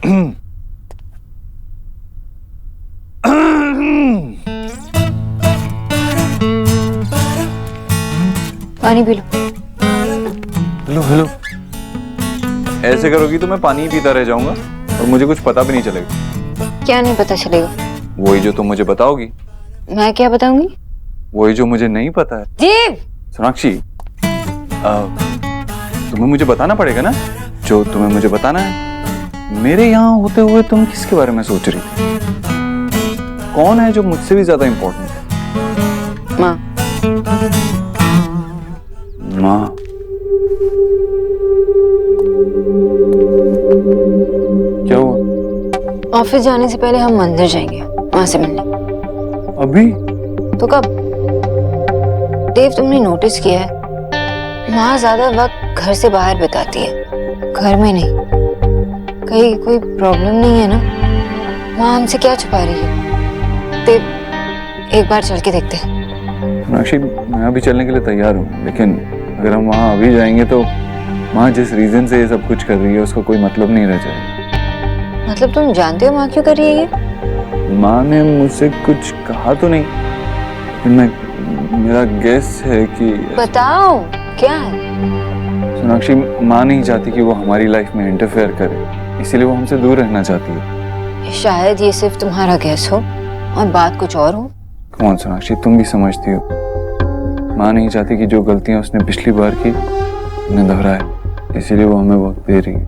पानी P low. Hello hello, ऐसे करोगी तो मैं पानी ही पीता रह जाऊंगा और मुझे कुछ पता भी नहीं चलेगा। क्या नहीं पता चलेगा? वही जो तुम मुझे बताओगी। मैं क्या बताऊंगी? वही जो मुझे नहीं पता है। जीव! सोनाक्षी, तुम्हें मुझे बताना पड़ेगा ना जो तुम्हें मुझे बताना है। मेरे यहाँ होते हुए तुम किसके बारे में सोच रही थी? कौन है जो मुझसे भी ज्यादा इम्पोर्टेंट है? माँ। माँ? क्या हुआ? ऑफिस जाने से पहले हम मंदिर जाएंगे माँ से मिलने। अभी? तो कब? देव, तुमने नोटिस किया है माँ ज्यादा वक्त घर से बाहर बिताती है, घर में नहीं। कहीं कोई प्रॉब्लम नहीं है ना? माँ हमसे क्या छुपा रही है? देव, एक बार चल के देखते हैं। सोनाक्षी, मैं अभी चलने के लिए तैयार हूँ, लेकिन अगर हम वहाँ अभी जाएंगे तो माँ जिस रीजन से ये सब कुछ कर रही है उसका कोई मतलब नहीं रह जाएगा। मतलब तुम जानते हो माँ क्यों कर रही है ये? माँ ने मुझसे कुछ कहा तो नहीं, मेरा गेस है कि बताओ क्या है? सोनाक्षी, माँ नहीं चाहती कि वो हमारी लाइफ में इंटरफेयर करे, इसीलिए वो हमसे दूर रहना चाहती है। शायद ये सिर्फ तुम्हारा गेस हो और बात कुछ और हो। कौन सोनाक्षी, तुम भी समझती हो। माँ नहीं चाहती कि जो गलतियां उसने पिछली बार की उन्हें दोहराए, इसीलिए वो हमें वक्त दे रही है।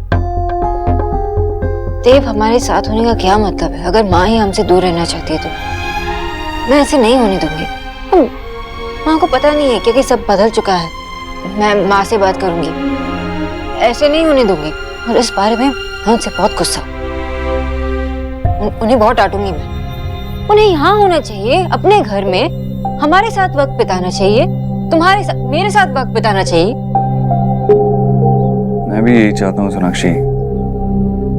देव, हमारे साथ होने का क्या मतलब है अगर माँ ही हमसे दूर रहना चाहती है तो? मैं ऐसे नहीं होने दूंगी। माँ को पता नहीं है क्योंकि सब बदल चुका है। मैं माँ से बात करूंगी, ऐसे नहीं होने दूंगी। और इस बारे में मैं उनसे बहुत गुस्सा हूं। उन्हें बहुत डांटूंगी मैं। उन्हें यहाँ होना चाहिए, अपने घर में हमारे साथ वक्त बिताना चाहिए, तुम्हारे साथ, मेरे साथ वक्त बिताना चाहिए। मैं भी यही चाहता हूँ सोनाक्षी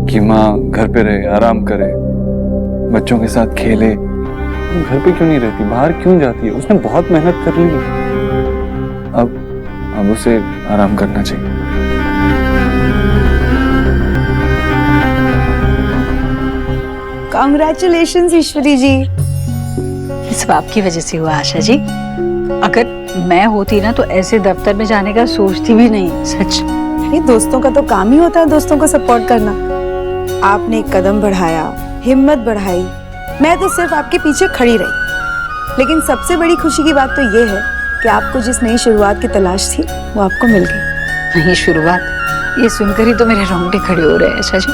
कि माँ घर पे रहे, आराम करे, बच्चों के साथ खेले। घर पे क्यों नहीं रहती, बाहर क्यों जाती है? उसने बहुत मेहनत कर ली, अब उसे आराम करना चाहिए। कांग्रेचुलेशंस ईश्वरी जी। ये सब आपकी वजह से हुआ आशा जी। अगर मैं होती ना तो ऐसे दफ्तर में जाने का सोचती भी नहीं। सच। ये दोस्तों का तो काम ही होता है दोस्तों को सपोर्ट करना। आपने एक कदम बढ़ाया, हिम्मत बढ़ाई, मैं तो सिर्फ आपके पीछे खड़ी रही। लेकिन सबसे बड़ी खुशी की बात तो ये है कि आपको जिस नई शुरुआत की तलाश थी वो आपको मिल गई। नई शुरुआत, ये सुनकर ही तो मेरे रोंगटे खड़े हो रहे हैं आशा जी।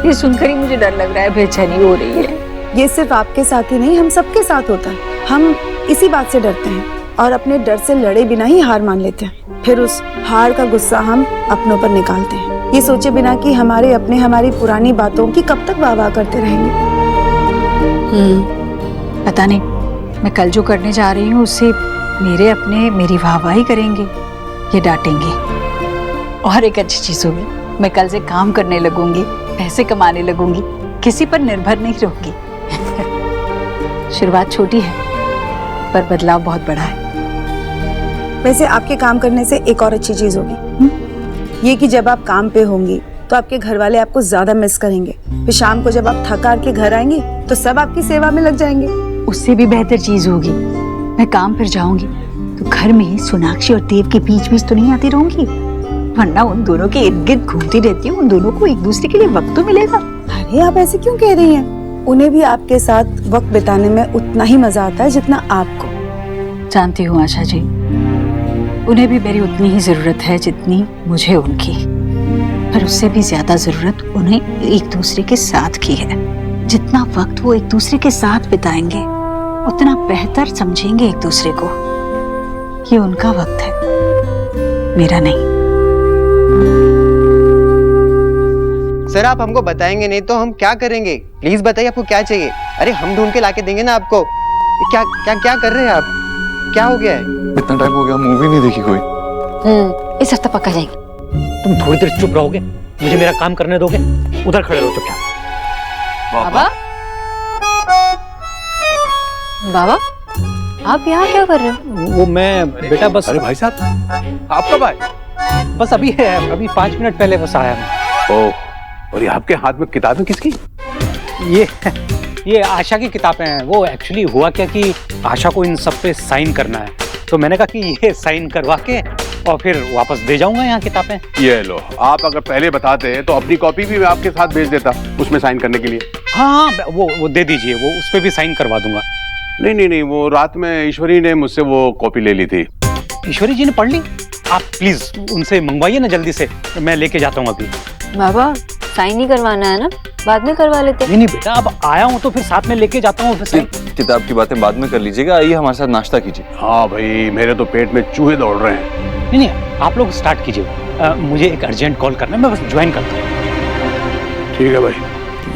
ये सुनकर ही मुझे डर लग रहा है, बेचैनी हो रही है। ये सिर्फ आपके साथ ही नहीं, हम सबके साथ होता है। हम इसी बात से डरते हैं और अपने डर से लड़े बिना ही हार मान लेते हैं। फिर उस हार का गुस्सा हम अपनों पर निकालते हैं, ये सोचे बिना कि हमारे अपने हमारी पुरानी बातों की कब तक वाह वाह करते रहेंगे। पता नहीं, मैं कल जो करने जा रही हूँ उससे मेरे अपने मेरी वाहवाही करेंगे, ये डांटेंगे। और एक अच्छी चीज होगी, मैं कल से काम करने लगूंगी, पैसे कमाने लगूंगी, किसी पर निर्भर नहीं रहूंगी। शुरुआत छोटी है पर बदलाव बहुत बड़ा है। वैसे आपके काम करने से एक और अच्छी चीज होगी, ये कि जब आप काम पे होंगी तो आपके घर वाले आपको ज्यादा मिस करेंगे। फिर शाम को जब आप थक हार के घर आएंगी तो सब आपकी सेवा में लग जाएंगे। उससे भी बेहतर चीज होगी, मैं काम पर जाऊंगी तो घर में सोनाक्षी और देव के बीच बीच तो नहीं आती रहूंगी, वरना उन दोनों के इर्द गिर्द घूमती रहती हूँ। उन दोनों को एक दूसरे के लिए वक्त तो मिलेगा। अरे आप ऐसे क्यों कह रही हैं? उन्हें भी आपके साथ वक्त बिताने में उतना ही मजा आता है जितना आपको। जानती हूँ आशा जी, उन्हें भी मेरी उतनी ही जरूरत है जितनी मुझे उनकी, पर उससे भी ज्यादा जरूरत उन्हें एक दूसरे के साथ की है। जितना वक्त वो एक दूसरे के साथ बिताएंगे उतना बेहतर समझेंगे एक दूसरे को। ये उनका वक्त है, मेरा नहीं। सर, आप हमको बताएंगे नहीं तो हम क्या करेंगे? प्लीज बताइए आपको क्या चाहिए। अरे हम ढूंढ के लाके देंगे ना आपको। क्या क्या क्या कर रहे हैं आप? क्या हो गया है? इतना टाइम हो गया, मूवी नहीं देखी कोई। इस हफ्ते पक्का जाएंगे। तुम थोड़ी देर चुप रहोगे? मुझे मेरा काम करने दोगे? उधर खड़े रहो चुपचाप। बाबा, बाबा, आप यहाँ क्या कर रहे हो? वो मैं बेटा बस। अरे भाई साहब, आप कब आए? बस अभी 5 मिनट पहले बस आया मैं। ओह, और ये आपके हाथ में किताबें किसकी? ये आशा की किताबें हैं। वो एक्चुअली हुआ क्या कि आशा को इन सब पे साइन करना है, तो मैंने कहा कि ये साइन करवा के और फिर वापस दे जाऊंगा यहाँ किताबें। ये लो, आप अगर पहले बताते तो अपनी कॉपी भी मैं आपके साथ भेज देता उसमें साइन करने के लिए। हाँ वो दे दीजिए, वो उस पे भी साइन करवा दूंगा। नहीं, वो रात में ईश्वरी ने मुझसे वो कॉपी ले ली थी। ईश्वरी जी ने पढ़ ली? आप प्लीज उनसे मंगवाइए ना जल्दी से, मैं लेके जाता हूँ अभी। बाबा साइन नहीं करवाना है ना, बाद में करवा लेते। नहीं बेटा, अब आया हूँ तो फिर साथ में लेके जाता हूँ। किताब की बातें बाद में कर लीजिएगा, आइए हमारे साथ नाश्ता कीजिए। हाँ भाई, मेरे तो पेट में चूहे दौड़ रहे हैं। नहीं, आप लोग स्टार्ट कीजिए, मुझे एक अर्जेंट कॉल करना है, मैं बस ज्वाइन करता हूँ। ठीक है भाई।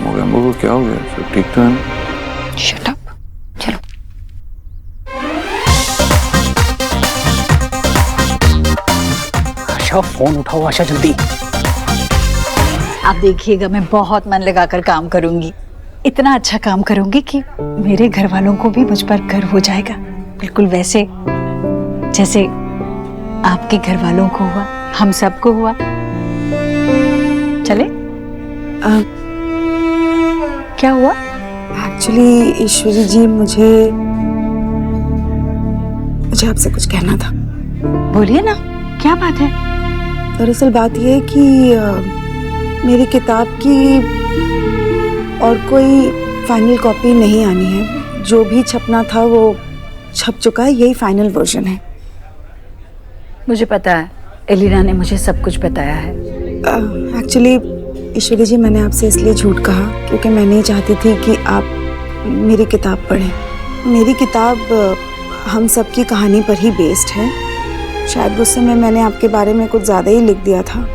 मोगैम्बो को क्या हो गया? सब ठीक तो है ना? शट अप, चलो। आशा फोन उठाओ, आशा जल्दी। आप देखिएगा, मैं बहुत मन लगाकर काम करूंगी, इतना अच्छा काम करूंगी कि मेरे घर वालों को भी मुझ पर गर्व हो जाएगा, बिल्कुल वैसे जैसे आपके घर वालों को हुआ, हम सबको हुआ। चले? क्या हुआ? एक्चुअली ईश्वरी जी, मुझे आपसे कुछ कहना था। बोलिए ना, क्या बात है? दरअसल बात यह है कि मेरी किताब की और कोई फाइनल कॉपी नहीं आनी है। जो भी छपना था वो छप चुका है, यही फाइनल वर्जन है। मुझे पता है, एलिना ने मुझे सब कुछ बताया है। एक्चुअली ईश्वरी जी, मैंने आपसे इसलिए झूठ कहा क्योंकि मैं नहीं चाहती थी कि आप मेरी किताब पढ़ें। मेरी किताब हम सब की कहानी पर ही बेस्ड है। शायद उस समय मैंने आपके बारे में कुछ ज़्यादा ही लिख दिया था।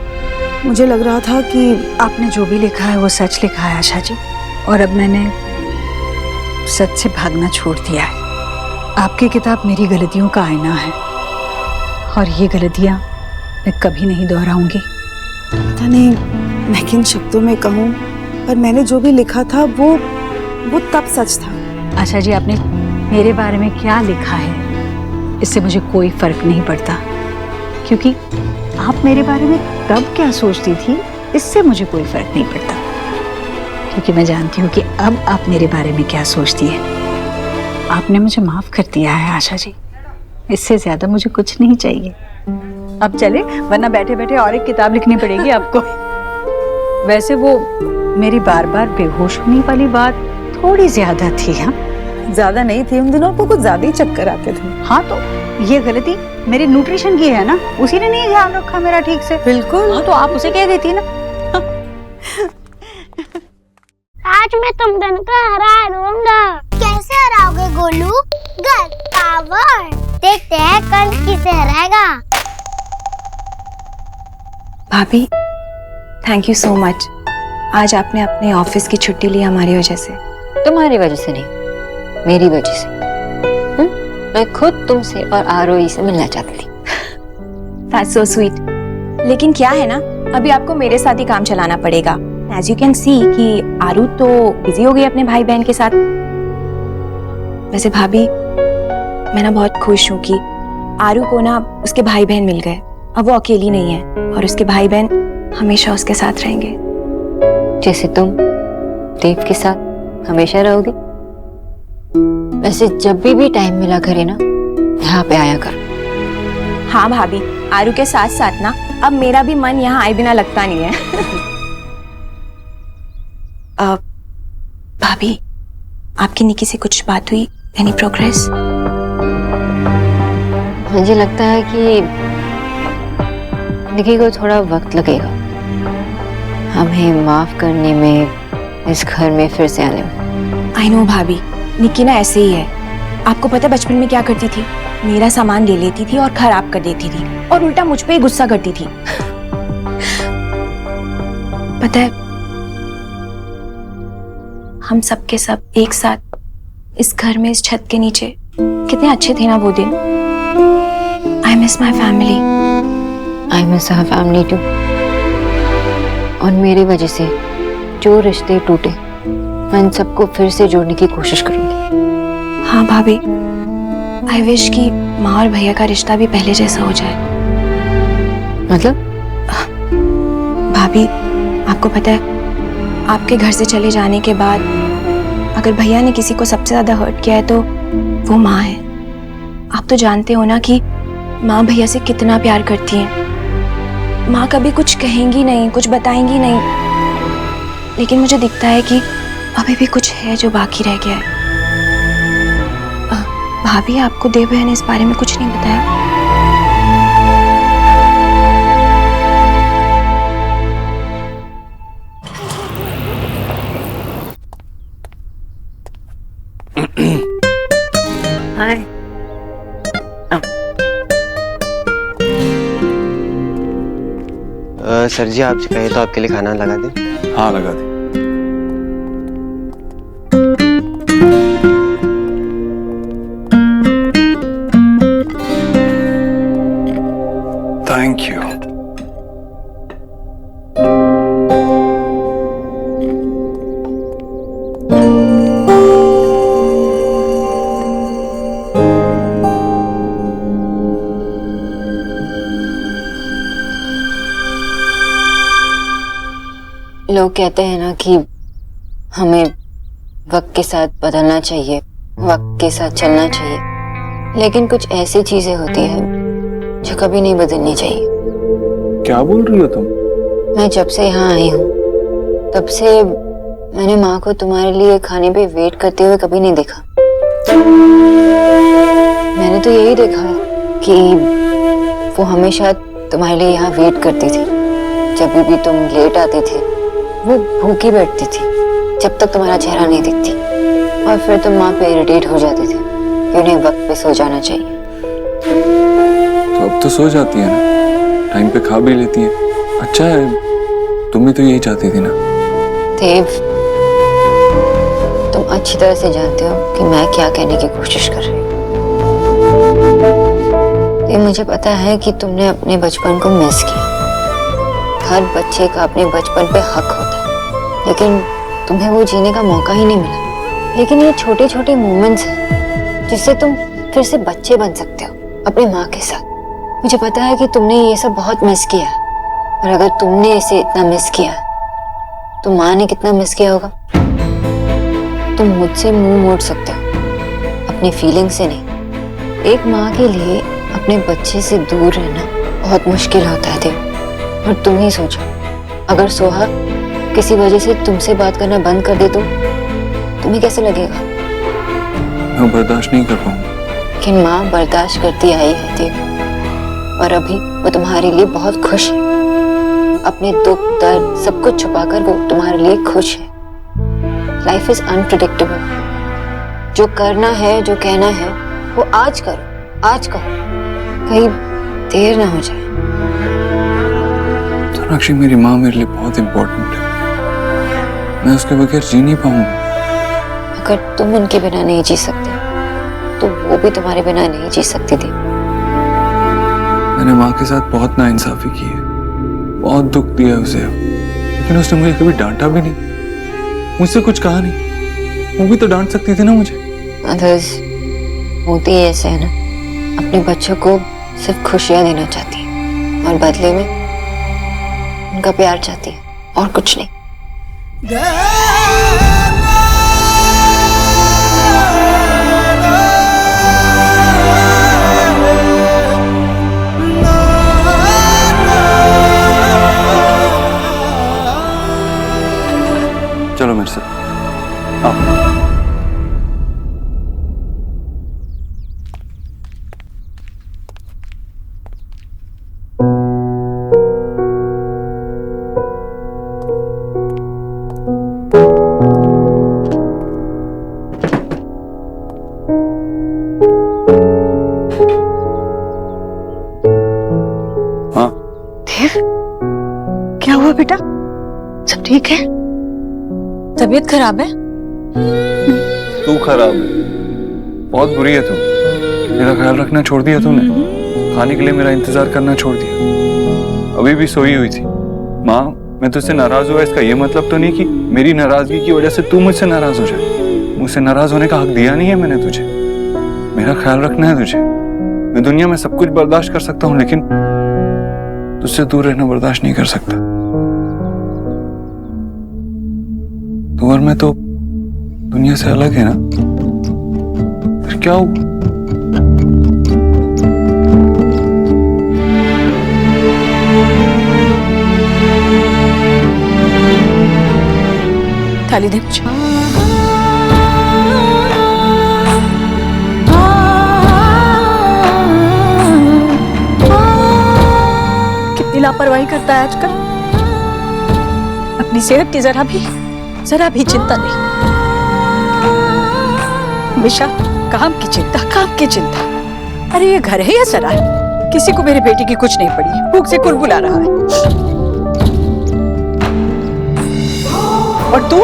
मुझे लग रहा था कि आपने जो भी लिखा है वो सच लिखा है आशा जी, और अब मैंने सच से भागना छोड़ दिया है। आपकी किताब मेरी गलतियों का आईना है, और ये गलतियां मैं कभी नहीं दोहराऊंगी। पता नहीं मैं किन शब्दों में कहूँ, पर मैंने जो भी लिखा था वो तब सच था। आशा जी, आपने मेरे बारे में क्या लिखा है इससे मुझे कोई फर्क नहीं पड़ता, क्योंकि आप मेरे बारे में तब क्या सोचती थी इससे मुझे कोई फर्क नहीं पड़ता, क्योंकि मैं जानती हूँ कि अब आप मेरे बारे में क्या सोचती है। आपने मुझे माफ कर दिया है आशा जी, इससे ज्यादा मुझे कुछ नहीं चाहिए। अब चले, वरना बैठे बैठे और एक किताब लिखनी पड़ेगी आपको। वैसे वो मेरी बार बार बेहोश होने वाली बात थोड़ी ज्यादा थी। हाँ, ज्यादा नहीं थी, उन दिनों को कुछ ज्यादा ही चक्कर आते थे। हाँ, तो ये गलती मेरे न्यूट्रिशन की है ना, उसी ने नहीं ध्यान रखा मेरा ठीक से। बिल्कुल। हाँ, तो आप उसे कह देती ना। आज मैं तुम दोनों को हरा दूंगा। कैसे हराओगे गोलू? Girl power. देखते हैं कल किसे हराएगा। भाभी, थैंक यू सो मच। आज आपने अपने ऑफिस की छुट्टी ली हमारी वजह से। तुम्हारी वजह से नहीं, मेरी वजह से। मैं खुद तुमसे और आरोही से मिलना चाहती थी। That's so sweet। लेकिन क्या है ना, अभी आपको मेरे साथ ही काम चलाना पड़ेगा। As you can see कि आरू तो बिजी हो गई अपने भाई बहन के साथ। वैसे भाभी, मैं ना बहुत खुश हूँ कि आरू को ना उसके भाई बहन मिल गए। अब वो अकेली नहीं है, और उसके भाई बहन हमेशा उसके साथ रहेंगे। जैसे तुम देव के साथ हमेशा रहोगे। वैसे जब भी टाइम मिला करे ना, यहाँ पे आया करो। हाँ भाभी, आरू के साथ साथ ना अब मेरा भी मन यहाँ आए बिना लगता नहीं है। भाभी, आपकी निकी से कुछ बात हुई? Any progress? मुझे लगता है कि निकी को थोड़ा वक्त लगेगा हमें माफ करने में, इस घर में फिर से आने में। आई नो भाभी, निकी ना ऐसे ही है। आपको पता है बचपन में क्या करती थी? मेरा सामान ले लेती थी और खराब कर देती थी, और उल्टा मुझ पे ही गुस्सा करती थी। पता है, हम सब के सब एक साथ इस घर में, इस छत के नीचे कितने अच्छे थे ना वो दिन। I miss my family. I miss our family too. और मेरी वजह से जो रिश्ते टूटे, मैं इन सबको फिर से जोड़ने की कोशिश करूंगी। हाँ भाभी, आई विश कि माँ और भैया का रिश्ता भी पहले जैसा हो जाए। मतलब? भाभी, आपको पता है आपके घर से चले जाने के बाद अगर भैया ने किसी को सबसे ज्यादा हर्ट किया है तो वो माँ है। आप तो जानते हो ना कि माँ भैया से कितना प्यार करती है। माँ कभी कुछ कहेंगी नहीं, कुछ बताएंगी नहीं, लेकिन मुझे दिखता है कि अभी भी कुछ है जो बाकी रह गया है। भाभी, आपको देव भैया ने इस बारे में कुछ नहीं बताया? हाय। सर जी, आप कहे तो आपके लिए खाना लगा दें? हाँ लगा दे। Thank you. लोग कहते हैं ना कि हमें वक्त के साथ बदलना चाहिए, वक्त के साथ चलना चाहिए, लेकिन कुछ ऐसी चीजें होती हैं जो कभी नहीं बदलनी चाहिए। क्या बोल रही हो तुम? मैं जब से यहाँ आई हूँ तब से मैंने माँ को तुम्हारे लिए खाने पे वेट करते हुए कभी नहीं देखा। मैंने तो यही देखा कि वो हमेशा तुम्हारे लिए यहाँ वेट करती थी। जब भी तुम लेट आते थे वो भूखी बैठती थी जब तक तुम्हारा चेहरा नहीं दिखती, और फिर तुम माँ पे इरिटेट हो जाते थे कि उन्हें वक्त पे सो जाना चाहिए। तो अब तो सो जाती है ना, टाइम पे खा भी लेती है। अच्छा है, तुम भी तो यही चाहती थी ना। देव, तुम अच्छी तरह से जानते हो कि मैं क्या कहने की कोशिश कर रही हूँ। ये मुझे पता है कि तुमने अपने बचपन को मिस किया। हर बच्चे का अपने बचपन पे हक होता है, लेकिन तुम्हें वो जीने का मौका ही नहीं मिला। लेकिन ये छोटे छोटे मोमेंट्स हैं जिससे तुम फिर से बच्चे बन सकते हो अपनी माँ के साथ। मुझे पता है कि तुमने ये सब बहुत मिस किया है, और अगर तुमने इसे इतना मिस किया तो माँ ने कितना मिस किया होगा। तुम मुझसे मुंह मोड़ सकते हो, अपनी फीलिंग से नहीं। एक माँ के लिए अपने बच्चे से दूर रहना बहुत मुश्किल होता है देव। और तुम ही सोचो, अगर सोहा किसी वजह से तुमसे बात करना बंद कर दे तो तुम्हें कैसे लगेगा? मैं बर्दाश्त नहीं कर पाऊंगा। कि माँ बर्दाश्त करती आई है देव, और अभी वो तुम्हारे लिए बहुत खुश है। अपने दुख दर्द सब कुछ छुपाकर वो तुम्हारे लिए खुश है। Life is unpredictable. जो करना है, जो कहना है, वो आज करो, आज कहो, कहीं देर ना हो जाए। सोनाक्षी, मेरी माँ मेरे लिए बहुत इंपॉर्टेंट है। मैं उसके बगैर जी नहीं पाऊंगा। अगर तुम उनके बिना नहीं जी सकते तो वो भी तुम्हारे बिना नहीं जी सकती थी। मैंने माँ के साथ बहुत नाइंसाफी की है, बहुत दुख दिया उसे, लेकिन उसने मुझे कभी डांटा भी नहीं, मुझसे कुछ कहा नहीं। वो भी तो डांट सकती थी ना मुझे। अदर्स होती है ऐसे है ना, अपने बच्चों को सिर्फ खुशियां देना चाहती है और बदले में उनका प्यार चाहती है, और कुछ नहीं। चलो मेरे साथ आओ। हाँ, देव, क्या हुआ बेटा? सब ठीक है? तबीयत खराब है? तू खराब है, बहुत बुरी है तू। मेरा ख्याल रखना छोड़ दिया तूने, खाने के लिए मेरा इंतजार करना छोड़ दिया। अभी भी सोई हुई थी। माँ, मैं तुझसे नाराज हुआ, इसका ये मतलब तो नहीं कि मेरी नाराजगी की वजह से तू मुझसे नाराज हो जाए। मुझसे नाराज होने का हक दिया नहीं है मैंने तुझे। मेरा ख्याल रखना है तुझे। मैं दुनिया में सब कुछ बर्दाश्त कर सकता हूँ, लेकिन तुझसे दूर रहना बर्दाश्त नहीं कर सकता। तू और मैं तो दुनिया से अलग है ना, फिर क्या हुआ? थाली दे मुझे। कितनी लापरवाही करता है आजकल। अपनी सेहत की जरा भी चिंता नहीं। हमेशा काम की चिंता। अरे ये घर है या सराय? किसी को मेरे बेटे की कुछ नहीं पड़ी, भूख से कुलबुला रहा है। और तू?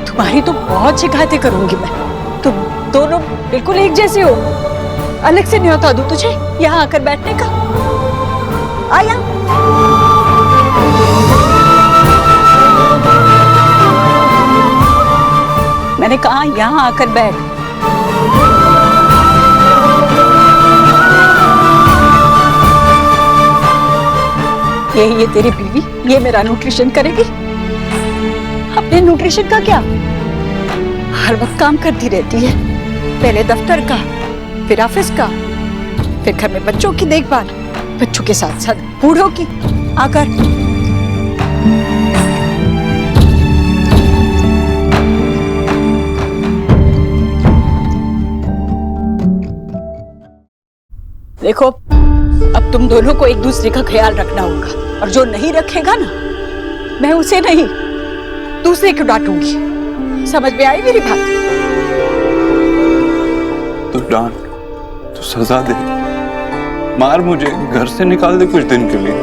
तुम्हारी तो बहुत शिकायतें करूंगी मैं। तुम दोनों बिल्कुल एक जैसे हो। अलग से न्योता दूं तुझे यहाँ आकर बैठने का? आया मैंने कहा यहाँ आकर बैठ। ये तेरी बीवी, ये मेरा न्यूट्रिशन करेगी? अपने न्यूट्रिशन का क्या? हर वक्त काम करती रहती है, पहले दफ्तर का, फिर ऑफिस का, फिर घर में बच्चों की देखभाल, बच्चों के साथ साथ बूढ़ों की। आकर देखो, अब तुम दोनों को एक दूसरे का ख्याल रखना होगा, और जो नहीं रखेगा ना, मैं उसे नहीं दूसरे को डांटूंगी। समझ में आई मेरी बात? तो डांट, तो सजा दे, मार, मुझे घर से निकाल दे कुछ दिन के लिए।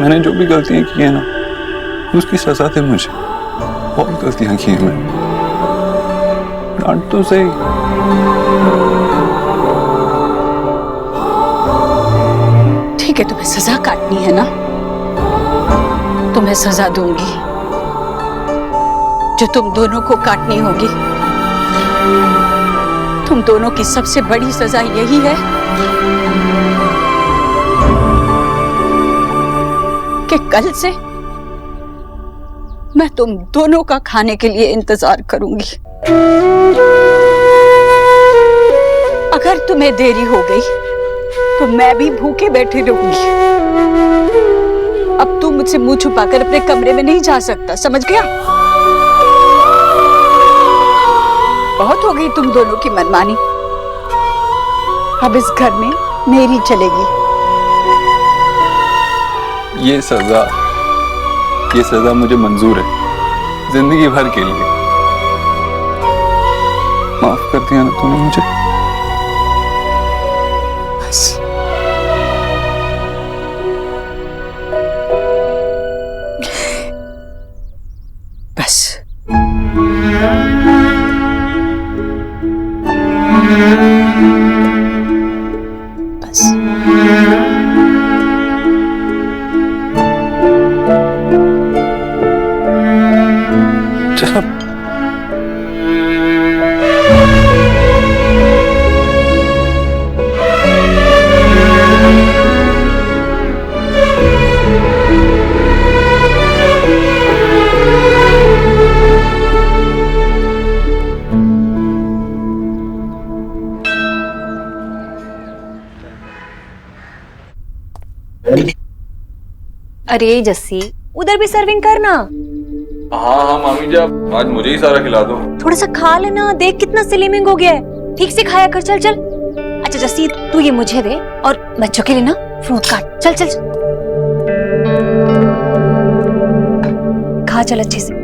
मैंने जो भी गलतियां की है ना, उसकी सजा दे मुझे। बहुत गलतियां की हैं मैंने, डांट तो सही। ठीक है, तुम्हें सजा काटनी है ना, तो मैं सजा दूंगी जो तुम दोनों को काटनी होगी। तुम दोनों की सबसे बड़ी सजा यही है कि कल से मैं तुम दोनों का खाने के लिए इंतजार करूंगी। अगर तुम्हें देरी हो गई तो मैं भी भूखे बैठे रहूंगी। अब तू मुझसे मुंह छुपाकर अपने कमरे में नहीं जा सकता, समझ गया? बहुत हो गई तुम दोनों की मनमानी। अब इस घर में मेरी चलेगी। ये सजा मुझे मंजूर है, जिंदगी भर के लिए। माफ कर दिया ना तूने मुझे? बस बस बस चल। अरे जस्सी, उधर भी सर्विंग करना। हाँ मामी जी, आप आज मुझे ही सारा खिला दो। थोड़ा सा खा लेना, देख कितना स्लिमिंग हो गया है। ठीक से खाया कर, चल चल। अच्छा जस्सी, तू ये मुझे दे और बच्चों के लिए ना फ्रूट काट। चल चल खा, चल अच्छे से।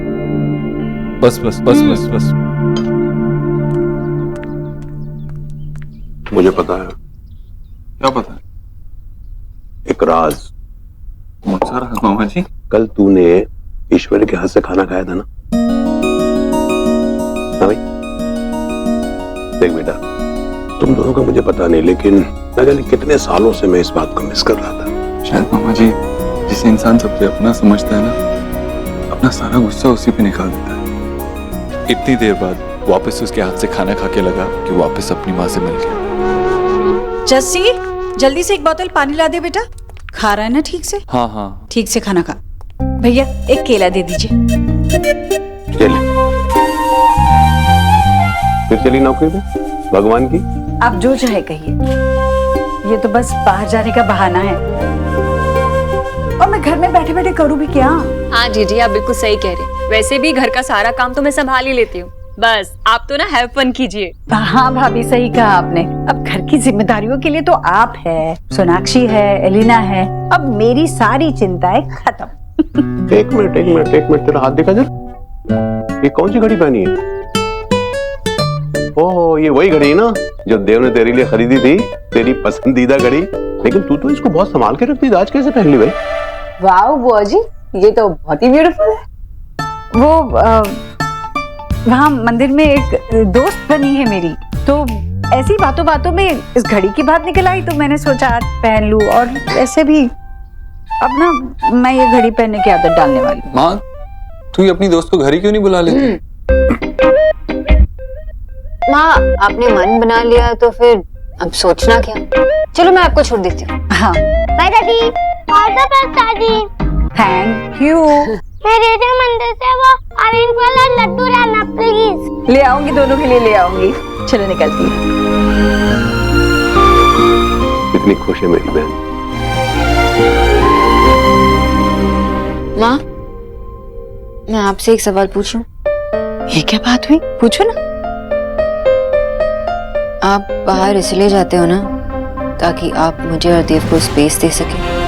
बस बस बस बस बस। मुझे पता है। क्या पता है? एक राज। कौन सा राज मामा जी? कल तूने ईश्वर के हाथ से खाना खाया था ना? हाँ भाई, देख बेटा, तुम दोनों का मुझे पता नहीं, लेकिन न जाने कितने सालों से मैं इस बात को मिस कर रहा था। शायद मामा जी, जिसे इंसान सबसे अपना समझता है ना, अपना सारा गुस्सा उसी पे निकाल देता है। इतनी देर बाद वापस उसके हाथ से खाना खा के लगा कि वापस अपनी माँ से मिल गया। जस्सी, जल्दी से एक बोतल पानी ला दे बेटा। खा रहा है ना ठीक से? हाँ हाँ। ठीक से खाना खा। भैया एक केला दे दीजिए। चलिए फिर चली नौकरी पे भगवान की। आप जो चाहे कहिए, ये तो बस बाहर जाने का बहाना है। और मैं घर में बैठे बैठे करूँ भी क्या? हाँ जीजी, आप बिल्कुल सही कह रहे हैं। वैसे भी घर का सारा काम तो मैं संभाल ही लेती हूँ, बस आप तो ना हैव फन कीजिए। हाँ भाभी, सही कहा आपने। अब घर की जिम्मेदारियों के लिए तो आप है, सोनाक्षी है, एलिना है। अब मेरी सारी चिंताएं खत्म। एक मिनट तेरा हाथ दिखा जरा। ये कौन सी घड़ी पहनी है? ओह, ये वही घड़ी है ना जो देव ने तेरे लिए खरीदी थी, तेरी पसंदीदा घड़ी। लेकिन तू तो इसको बहुत संभाल के रखती, आज कैसे पहन ली भाई? वाह बुआ जी, ये तो बहुत ही ब्यूटीफुल है। वो वहाँ मंदिर में एक दोस्त बनी है मेरी, तो ऐसी बातों बातों में इस घड़ी की बात निकल आई, तो मैंने सोचा आज पहन लूं। और ऐसे भी अब ना मैं ये घड़ी पहनने की आदत डालने वाली हूँ। माँ, तू अपनी दोस्त को घर ही क्यों नहीं बुला लेती? माँ, आपने मन बना लिया तो फिर अब सोचना क्या। चलो मैं आपको छोड़ देती हूँ। हाँ, बाय दादी। ऑल द बेस्ट दादी। Thank you. मेरे जो मंदिर से वो ऑरेंज वाला लड्डू लाना प्लीज। ले आऊंगी, दोनों के लिए ले आऊंगी। चलो निकलती हूँ। इतनी खुश है मेरी बहन। माँ, मैं आपसे एक सवाल पूछूं? ये क्या बात हुई? पूछो ना। आप बाहर इसलिए जाते हो ना ताकि आप मुझे और देव को स्पेस दे सके।